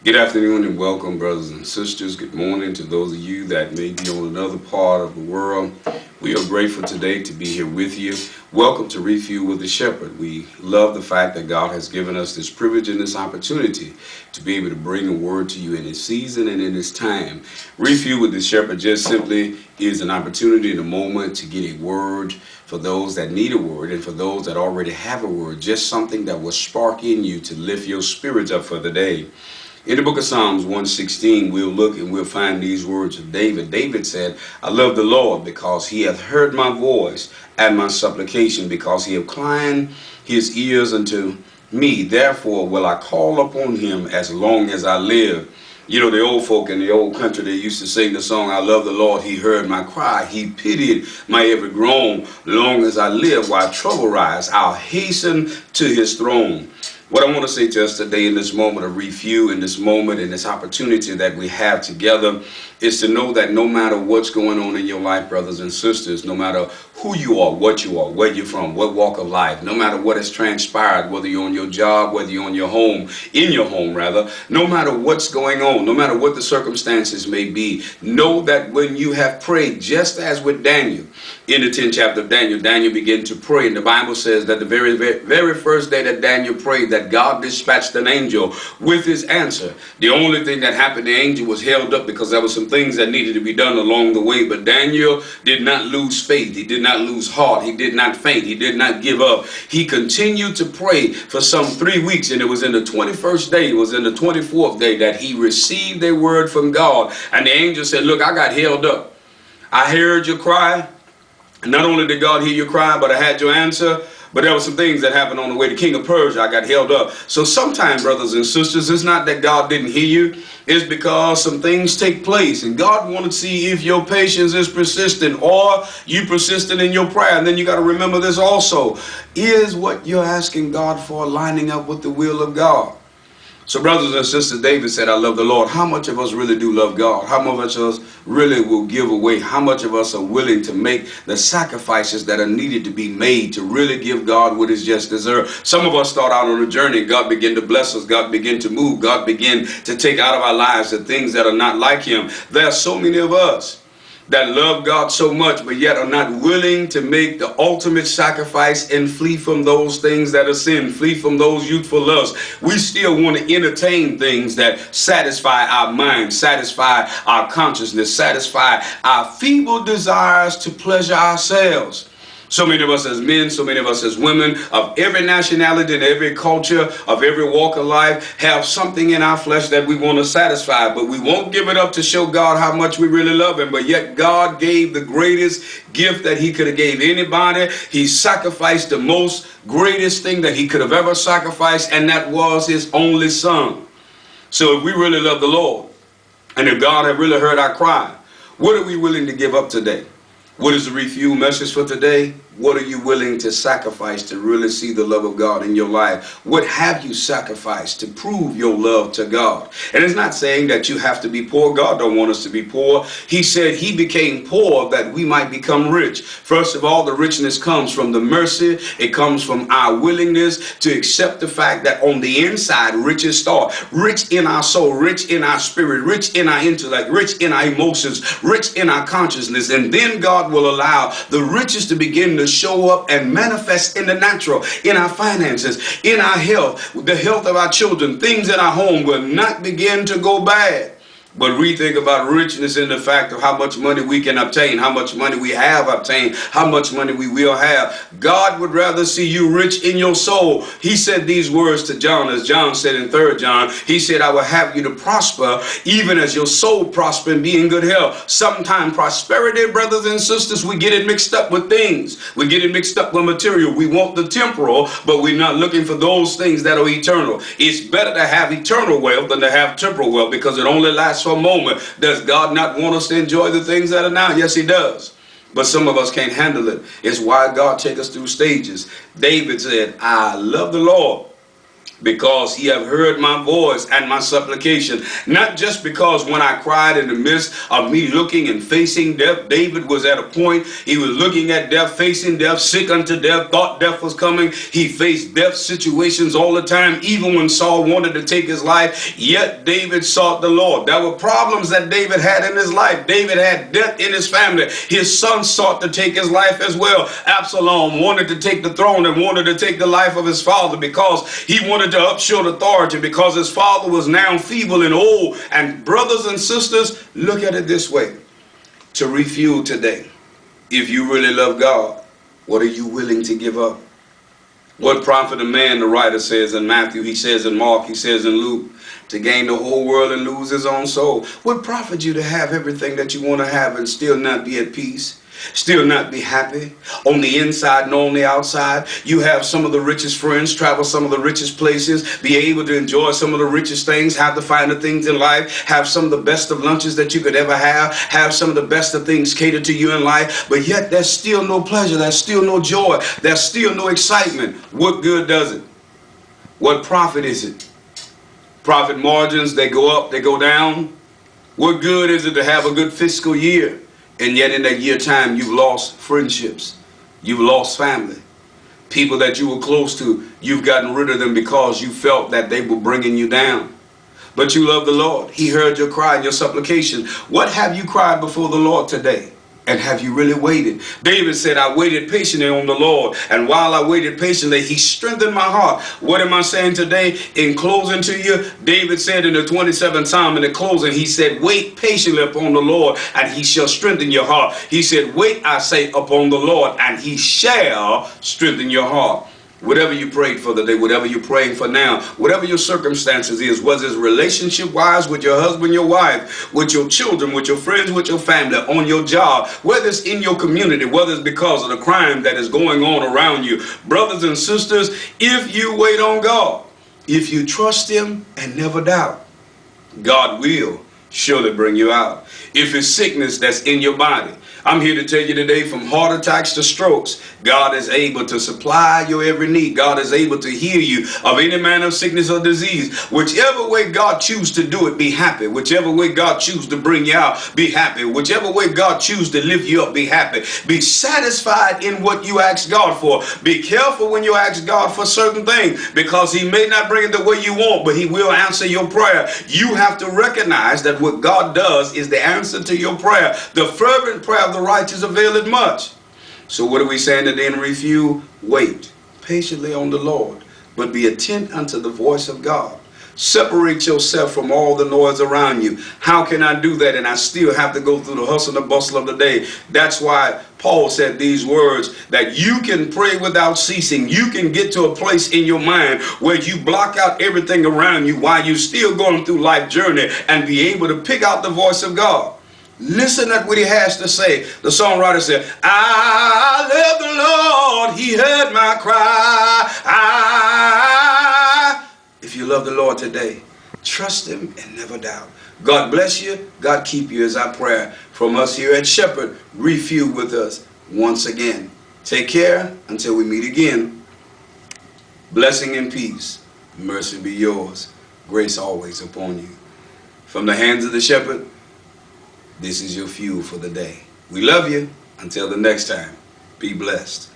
Good afternoon and welcome, brothers and sisters. Good morning to those of you that may be on another part of the world. We are grateful today to be here with you. Welcome to Refuel with the Shepherd. We love the fact that God has given us this privilege and this opportunity to be able to bring a word to you in His season and in His time. Refuel with the Shepherd just simply is an opportunity in a moment to get a word for those that need a word and for those that already have a word, just something that will spark in you to lift your spirits up for the day. In the book of Psalms 116, we'll look and we'll find these words of David. David said, I love the Lord because He hath heard my voice and my supplication, because He hath inclined His ears unto me. Therefore will I call upon Him as long as I live. You know, the old folk in the old country, they used to sing the song, I love the Lord, He heard my cry. He pitied my every groan. Long as I live, while trouble rise, I'll hasten to His throne. What I want to say to us today in this moment of review, in this moment, in this opportunity that we have together, is to know that no matter what's going on in your life, brothers and sisters, no matter who you are, what you are, where you're from, what walk of life, no matter what has transpired, whether you're on your job, whether you're on your home, in your home rather, no matter what's going on, no matter what the circumstances may be, know that when you have prayed, just as with Daniel, in the 10th chapter of Daniel, Daniel began to pray, and the Bible says that the very first day that Daniel prayed, that God dispatched an angel with his answer. The only thing that happened, the angel was held up because there were some things that needed to be done along the way, but Daniel did not lose faith. He did not lose heart. He did not faint. He did not give up. He continued to pray for some 3 weeks, and it was in the 21st day, it was in the 24th day that he received a word from God, and the angel said, look, I got held up. I heard your cry. Not only did God hear your cry, but I had your answer. But there were some things that happened on the way to King of Persia. I got held up. So sometimes, brothers and sisters, it's not that God didn't hear you. It's because some things take place. And God wanted to see if your patience is persistent or you persistent in your prayer. And then you got to remember this also. Is what you're asking God for lining up with the will of God? So brothers and sisters, David said, I love the Lord. How much of us really do love God? How much of us really will give away? How much of us are willing to make the sacrifices that are needed to be made to really give God what is just deserved? Some of us start out on a journey. God began to bless us. God began to move. God began to take out of our lives the things that are not like Him. There are so many of us that love God so much, but yet are not willing to make the ultimate sacrifice and flee from those things that are sin, flee from those youthful lusts. We still want to entertain things that satisfy our mind, satisfy our consciousness, satisfy our feeble desires to pleasure ourselves. So many of us as men, so many of us as women, of every nationality and every culture, of every walk of life, have something in our flesh that we want to satisfy, but we won't give it up to show God how much we really love Him. But yet God gave the greatest gift that He could have gave anybody. He sacrificed the most greatest thing that He could have ever sacrificed, and that was His only Son. So if we really love the Lord, and if God had really heard our cry, what are we willing to give up today? What is the refuel message for today? What are you willing to sacrifice to really see the love of God in your life? What have you sacrificed to prove your love to God? And it's not saying that you have to be poor. God don't want us to be poor. He said He became poor that we might become rich. First of all, the richness comes from the mercy. It comes from our willingness to accept the fact that on the inside, riches start. Rich in our soul, rich in our spirit, rich in our intellect, rich in our emotions, rich in our consciousness. And then God will allow the riches to begin to show up and manifest in the natural, in our finances, in our health, the health of our children. Things in our home will not begin to go bad. But we think about richness in the fact of how much money we can obtain, how much money we have obtained, how much money we will have. God would rather see you rich in your soul. He said these words to John, as John said in 3 John. He said, I will have you to prosper even as your soul prosper and be in good health. Sometimes prosperity, brothers and sisters, we get it mixed up with things. We get it mixed up with material. We want the temporal, but we're not looking for those things that are eternal. It's better to have eternal wealth than to have temporal wealth, because it only lasts for a moment. Does God not want us to enjoy the things that are now? Yes, He does. But some of us can't handle it. It's why God takes us through stages. David said, I love the Lord. because he have heard my voice and my supplication. Not just because when I cried in the midst of me looking and facing death, David was at a point, he was looking at death, facing death, sick unto death, thought death was coming. He faced death situations all the time, even when Saul wanted to take his life, yet David sought the Lord. There were problems that David had in his life. David had death in his family. His son sought to take his life as well. Absalom wanted to take the throne and wanted to take the life of his father because he wanted to upshield authority, because his father was now feeble and old. And brothers and sisters, look at it this way. To refuel today, if you really love God, what are you willing to give up? What profit a man, the writer says in Matthew, he says in Mark, he says in Luke, to gain the whole world and lose his own soul? What profit you to have everything that you want to have and still not be at peace? Still not be happy on the inside and on the outside? You have some of the richest friends, travel some of the richest places, be able to enjoy some of the richest things, have the finer things in life, have some of the best of lunches that you could ever have some of the best of things catered to you in life, but yet there's still no pleasure, there's still no joy, there's still no excitement. What good does it? What profit is it? Profit margins, they go up, they go down. What good is it to have a good fiscal year, and yet in that year time you've lost friendships, you've lost family, people that you were close to, you've gotten rid of them because you felt that they were bringing you down? But you love the Lord. He heard your cry and your supplication. What have you cried before the Lord today? And have you really waited? David said, I waited patiently on the Lord, and while I waited patiently, he strengthened my heart. What am I saying today? In closing to you, David said in the 27th Psalm, in the closing, he said, wait patiently upon the Lord, and he shall strengthen your heart. He said, wait, I say, upon the Lord, and he shall strengthen your heart. Whatever you prayed for the day, whatever you're praying for now, whatever your circumstances is, whether it's relationship-wise with your husband, your wife, with your children, with your friends, with your family, on your job, whether it's in your community, whether it's because of the crime that is going on around you. Brothers and sisters, if you wait on God, if you trust him and never doubt, God will surely bring you out. If it's sickness that's in your body, I'm here to tell you today, from heart attacks to strokes, God is able to supply your every need. God is able to heal you of any manner of sickness or disease. Whichever way God chooses to do it, be happy. Whichever way God chooses to bring you out, be happy. Whichever way God chooses to lift you up, be happy. Be satisfied in what you ask God for. Be careful when you ask God for certain things, because he may not bring it the way you want, but he will answer your prayer. You have to recognize that what God does is the answer to your prayer. The fervent prayer of the righteous availeth much. So what are we saying today in Refuel? Wait patiently on the Lord, but be attent unto the voice of God. Separate yourself from all the noise around you. How can I do that and I still have to go through the hustle and the bustle of the day? That's why Paul said these words, that you can pray without ceasing. You can get to a place in your mind where you block out everything around you while you're still going through life journey, and be able to pick out the voice of God. Listen at what he has to say. The songwriter said, I love the Lord, he heard my cry. If you love the Lord today, trust him and never doubt. God bless you. God keep you is our prayer from us here at Shepherd. Refuel with us once again. Take care until we meet again. Blessing and peace. Mercy be yours. Grace always upon you. From the hands of the Shepherd, this is your fuel for the day. We love you. Until the next time, be blessed.